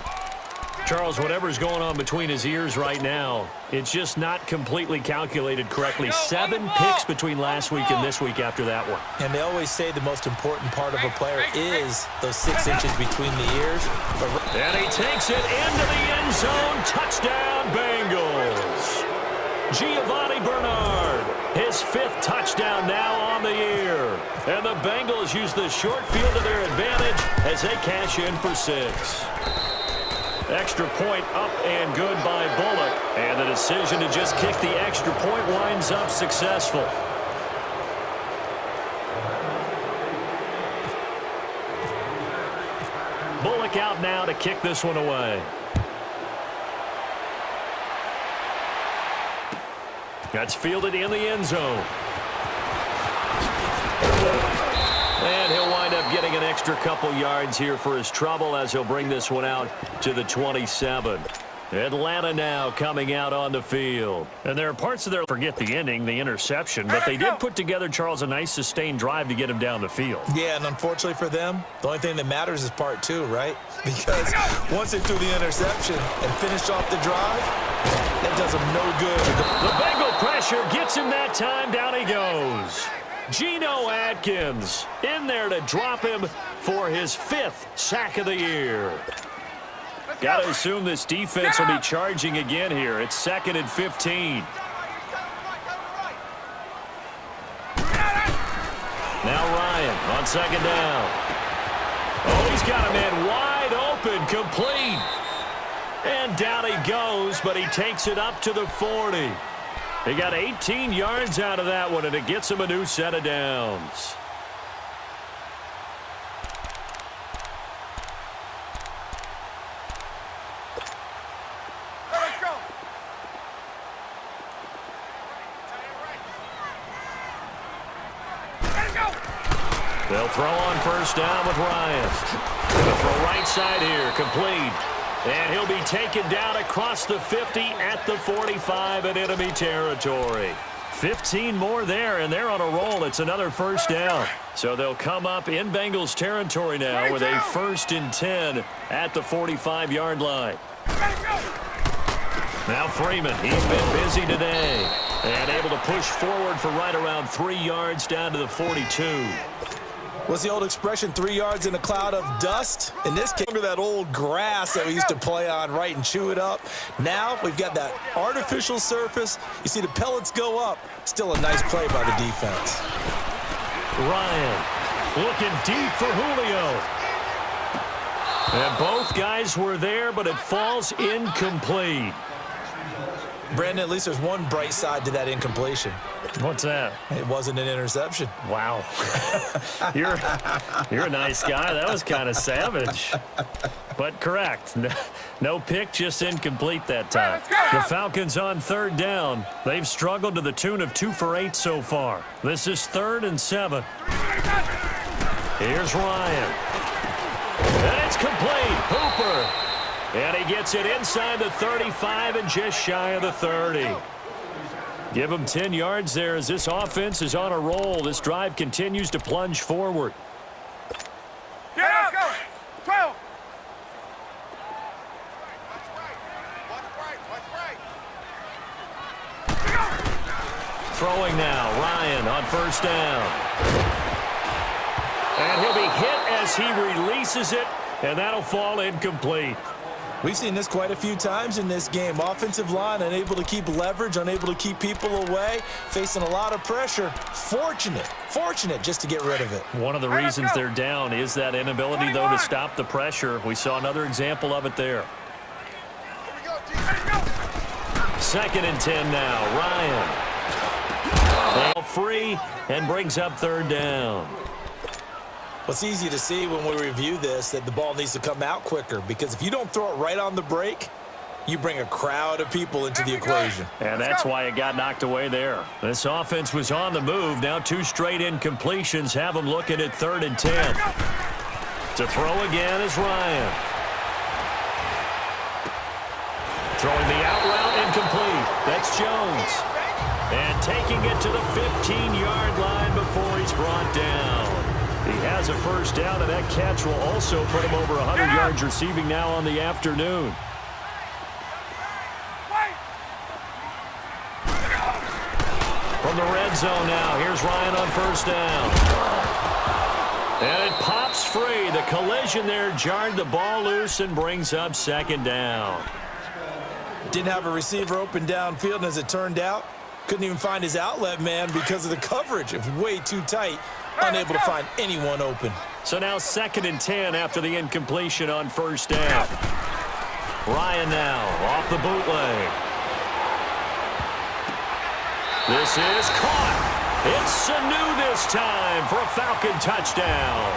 Charles, whatever's going on between his ears right now, it's just not completely calculated correctly. 7 picks between last week and this week after that one. And they always say the most important part of a player is those 6 inches between the ears. And he takes it into the end zone. Touchdown, Bengals. Giovanni Bernard, his 5th touchdown now on the year. And the Bengals use the short field to their advantage as they cash in for 6. Extra point up and good by Bullock. And the decision to just kick the extra point winds up successful. Bullock out now to kick this one away. That's fielded in the end zone. And he'll wind up getting an extra couple yards here for his trouble as he'll bring this one out to the 27. Atlanta now coming out on the field. And there are parts of their, forget the ending, the interception, but they did put together, Charles, a nice sustained drive to get him down the field. Yeah, and unfortunately for them, the only thing that matters is part 2, right? Because once they threw the interception and finished off the drive, that does them no good. The Bengal pressure gets him that time. Down he goes. Geno Atkins in there to drop him for his 5th sack of the year. Got to assume this defense will be charging again here. It's 2nd and 15. Now Ryan on 2nd down. Oh, he's got a man wide open, complete. And down he goes, but he takes it up to the 40. He got 18 yards out of that one, and it gets him a new set of downs. They'll throw on first down with Ryan. Gonna throw right side here, complete. And he'll be taken down across the 50 at the 45 in enemy territory. 15 more there, and they're on a roll. It's another first down. So they'll come up in Bengals territory now with a 1st and 10 at the 45-yard line. Now Freeman, he's been busy today. And able to push forward for right around 3 yards down to the 42. What's the old expression, 3 yards in a cloud of dust? In this case, that old grass that we used to play on, right, and chew it up. Now we've got that artificial surface. You see the pellets go up. Still a nice play by the defense. Ryan looking deep for Julio. And both guys were there, but it falls incomplete. Brandon, at least there's one bright side to that incompletion. What's that? It wasn't an interception. Wow. You're a nice guy. That was kind of savage. But correct. No pick, just incomplete that time. The Falcons on 3rd down. They've struggled to the tune of 2 for 8 so far. This is 3rd and 7. Here's Ryan. And It's complete. Hooper. And he gets it inside the 35 and just shy of the 30. Give him 10 yards there as this offense is on a roll. This drive continues to plunge forward. Get up! Go! 12! Throwing now, Ryan on first down. And he'll be hit as he releases it, and that'll fall incomplete. We've seen this quite a few times in this game. Offensive line unable to keep leverage, unable to keep people away, facing a lot of pressure. Fortunate just to get rid of it. One of the reasons they're down is that inability, though, to stop the pressure. We saw another example of it there. Second and 10 now, Ryan. Ball free and brings up third down. Well, it's easy to see when we review this that the ball needs to come out quicker, because if you don't throw it right on the break, you bring a crowd of people into the equation. And that's why it got knocked away there. This offense was on the move. Now 2 straight incompletions have them looking at third and 10. To throw again is Ryan. Throwing the out route incomplete. That's Jones. And taking it to the 15-yard line before he's brought down. He has a first down, and that catch will also put him over 100 yards receiving now on the afternoon. From the red zone now, here's Ryan on first down. And it pops free. The collision there jarred the ball loose and brings up second down. Didn't have a receiver open downfield, and as it turned out, couldn't even find his outlet man because of the coverage. It was way too tight. Unable to find anyone open. So now second and 10 after the incompletion on first down. Ryan now off the bootleg. This is caught. It's Sanu this time for a Falcon touchdown.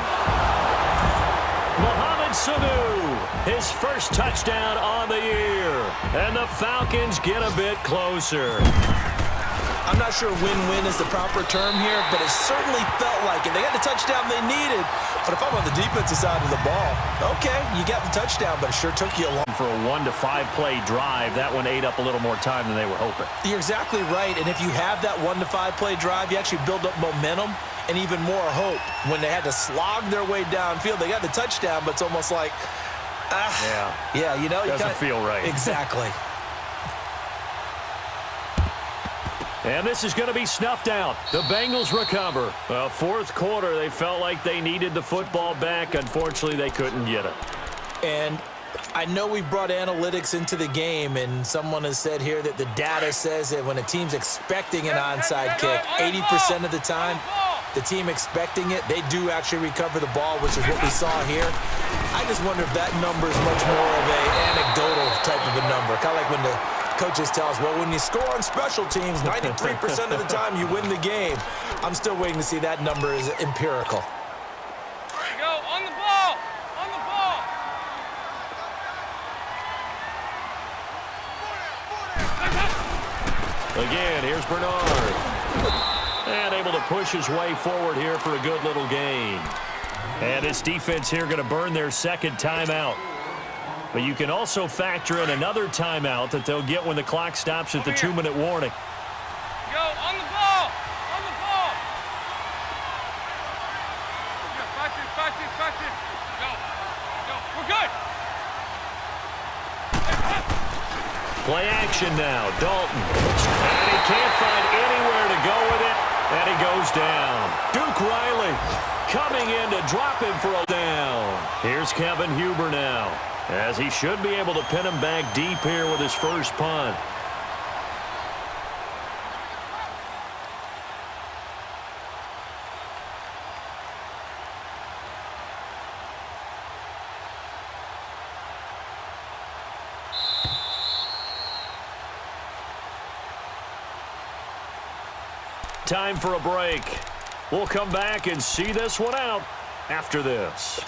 Mohamed Sanu, his first touchdown on the year. And the Falcons get a bit closer. I'm not sure win-win is the proper term here, but it certainly felt like it. They got the touchdown they needed, but if I'm on the defensive side of the ball, okay, you got the touchdown, but it sure took you a long. For a 1 to 5 play drive, that one ate up a little more time than they were hoping. You're exactly right, and if you have that 1 to 5 play drive, you actually build up momentum and even more hope. When they had to slog their way downfield, they got the touchdown, but it's almost like, yeah, you know, doesn't feel right. Exactly. And this is going to be snuffed out. The Bengals recover. Fourth quarter, they felt like they needed the football back. Unfortunately, they couldn't get it. And I know we brought analytics into the game, and someone has said here that the data says that when a team's expecting an onside kick, 80% of the time, the team expecting it, they do actually recover the ball, which is what we saw here. I just wonder if that number is much more of an anecdotal type of a number. Kind of like when the coaches tell us, well, when you score on special teams, 93% of the time you win the game. I'm still waiting to see that number is empirical. There you go. On the ball. On the ball. Again, here's Bernard. And able to push his way forward here for a good little gain. And this defense here going to burn their second timeout. But you can also factor in another timeout that they'll get when the clock stops at the 2-minute warning. Go. On the ball. On the ball. Back in. Go. We're good. Play action now. Dalton. And he can't find anywhere to go with it. And he goes down. Duke Riley coming in to drop him for a down. Here's Kevin Huber now, as he should be able to pin him back deep here with his first punt. Time for a break. We'll come back and see this one out after this.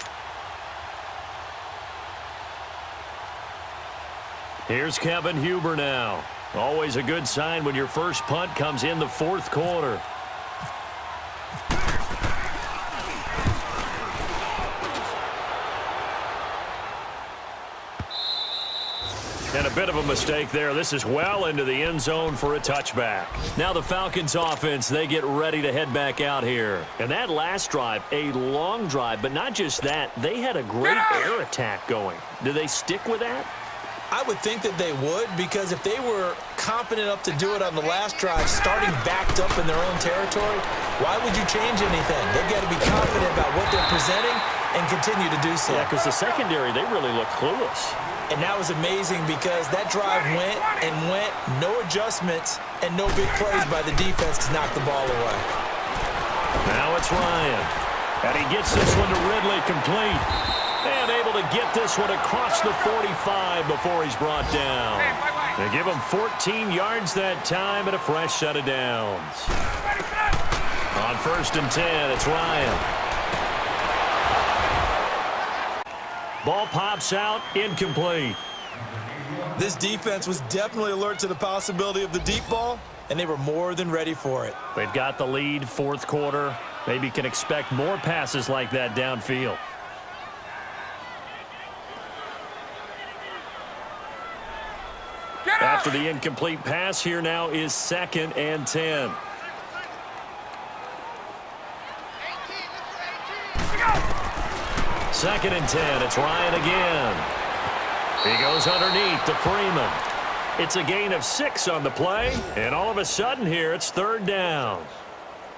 Here's Kevin Huber now. Always a good sign when your first punt comes in the fourth quarter. And a bit of a mistake there. This is well into the end zone for a touchback. Now the Falcons offense, they get ready to head back out here. And that last drive, a long drive, but not just that. They had a great air attack going. Do they stick with that? I would think that they would, because if they were confident enough to do it on the last drive, starting backed up in their own territory, why would you change anything? They've got to be confident about what they're presenting and continue to do so. Yeah, because the secondary, they really look clueless. And that was amazing because that drive went and went, no adjustments, and no big plays by the defense to knock the ball away. Now it's Ryan. And he gets this one to Ridley complete. And able to get this one across the 45 before he's brought down. They give him 14 yards that time and a fresh set of downs. On 1st and 10, it's Ryan. Ball pops out, incomplete. This defense was definitely alert to the possibility of the deep ball, and they were more than ready for it. They've got the lead, 4th quarter. Maybe can expect more passes like that downfield. After the incomplete pass, here now is 2nd and 10. Second and 10. It's Ryan again. He goes underneath to Freeman. It's a gain of 6 on the play, and all of a sudden here it's 3rd down.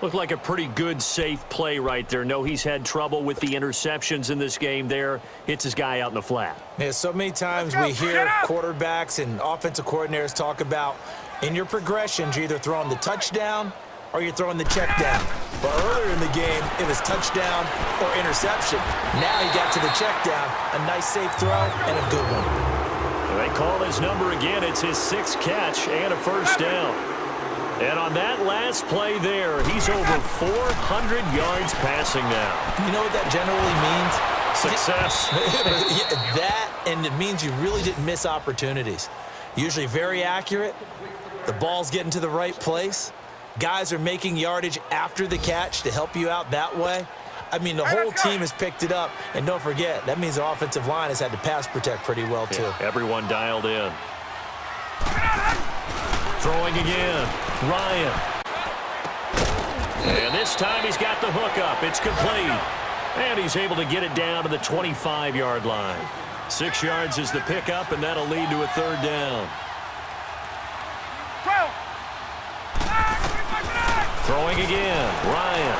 Looked like a pretty good, safe play right there. No, he's had trouble with the interceptions in this game there. Hits his guy out in the flat. Yeah, so many times we hear quarterbacks and offensive coordinators talk about in your progressions, you're either throwing the touchdown or you're throwing the check down. But earlier in the game, it was touchdown or interception. Now he got to the check down, a nice safe throw and a good one. They call his number again. It's his 6th catch and a 1st down. And on that last play there, he's over 400 yards passing now. You know what that generally means? Success. That, and it means you really didn't miss opportunities. Usually very accurate. The ball's getting to the right place. Guys are making yardage after the catch to help you out that way. I mean, the whole team has picked it up. And don't forget, that means the offensive line has had to pass protect pretty well, too. Yeah, everyone dialed in. Throwing again, Ryan. And this time he's got the hook up. It's complete. And he's able to get it down to the 25-yard line. 6 yards is the pickup, and that'll lead to a 3rd down. Throwing again, Ryan.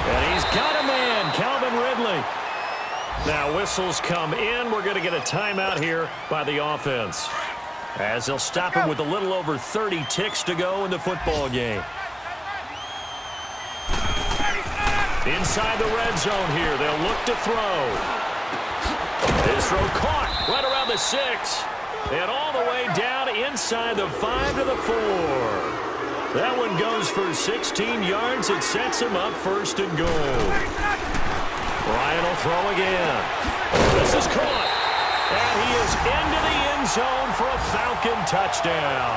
And he's got a man, Calvin Ridley. Now whistles come in. We're going to get a timeout here by the offense, as they'll stop him with a little over 30 ticks to go in the football game. Inside the red zone here, they'll look to throw. His throw caught right around the 6. And all the way down inside the 5 to the 4. That one goes for 16 yards. It sets him up 1st and goal. Ryan will throw again. This is caught. And he is into the end zone for a Falcon touchdown.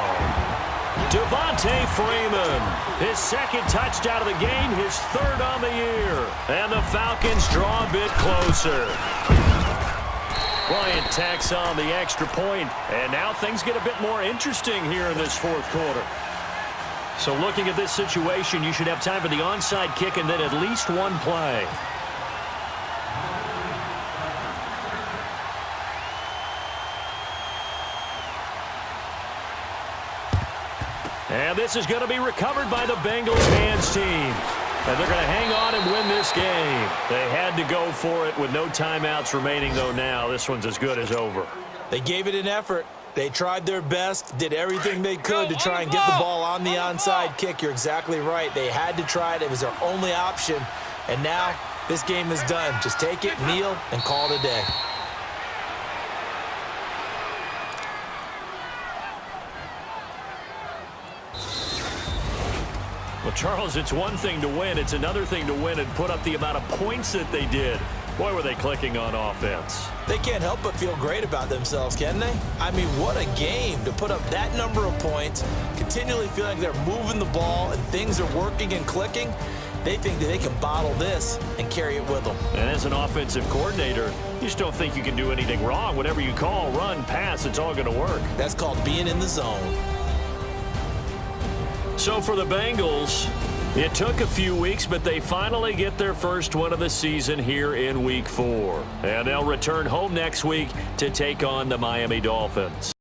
Devontae Freeman, his 2nd touchdown of the game, his 3rd on the year. And the Falcons draw a bit closer. Bryant tacks on the extra point, and now things get a bit more interesting here in this 4th quarter. So looking at this situation, you should have time for the onside kick and then at least one play. And this is going to be recovered by the Bengals hands team. And they're going to hang on and win this game. They had to go for it with no timeouts remaining, though, now. This one's as good as over. They gave it an effort. They tried their best, did everything they could to try and get the ball on the onside kick. You're exactly right. They had to try it. It was their only option. And now this game is done. Just take it, kneel, and call it a day. Well, Charles, it's one thing to win. It's another thing to win and put up the amount of points that they did. Boy, were they clicking on offense. They can't help but feel great about themselves, can they? I mean, what a game to put up that number of points, continually feeling like they're moving the ball and things are working and clicking. They think that they can bottle this and carry it with them. And as an offensive coordinator, you just don't think you can do anything wrong. Whatever you call, run, pass, it's all going to work. That's called being in the zone. So for the Bengals, it took a few weeks, but they finally get their first win of the season here in Week 4. And they'll return home next week to take on the Miami Dolphins.